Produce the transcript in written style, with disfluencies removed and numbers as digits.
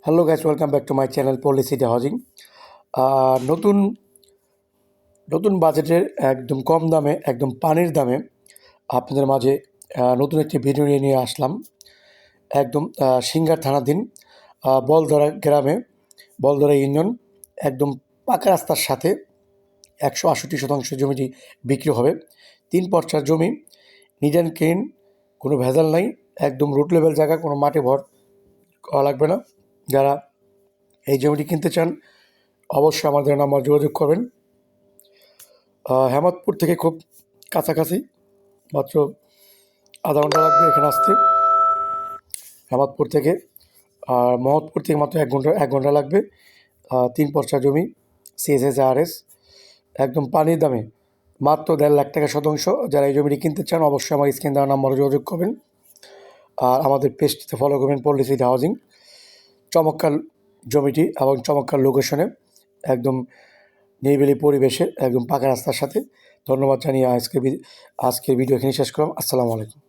Hello guys, welcome back to my channel Policity Housing. নতুন নতুন বাজেটের একদম কম দামে, একদম পানির দামে আপনাদের মাঝে নতুন একটি ভিডিও নিয়ে আসলাম। একদম সিঙ্গার থানাধীন বলধরা গ্রামে, বলধরা ইউনিয়ন, একদম পাকা রাস্তার সাথে 168 শতাংশ জমিটি বিক্রি হবে। 3 পর্চার জমি, নিড অ্যান্ড ক্লিন, কোনো ভেজাল নাই, একদম রুট লেভেল জায়গা, কোনো মাটি ভর করা লাগবে না। যারা এই জমিটি কিনতে চান অবশ্যই আমাদের নাম্বার যোগাযোগ করবেন। হেমাদপুর থেকে খুব কাছাকাছি, মাত্র আধা ঘন্টা লাগবে এখানে আসতে হেমাদপুর থেকে। আর মহৎপুর থেকে মাত্র 1 ঘন্টা লাগবে। 3 পর্চা জমি, CSSRS, একদম পানির দামে, মাত্র 1.5 লাখ টাকা শতাংশ। যারা এই জমিটি কিনতে চান অবশ্যই আমার স্ক্রিন দেওয়া নাম্বারে যোগাযোগ করবেন। আর আমাদের পেজটিতে ফলো করবেন পলিসিটি হাউজিং। চমৎকার জমিটি এবং চমৎকার লোকেশনে, একদম নিরিবিলি পরিবেশে, একদম পাকা রাস্তার সাথে। ধন্যবাদ জানিয়ে আজকের ভিডিও এখানে শেষ করলাম। আসসালামু আলাইকুম।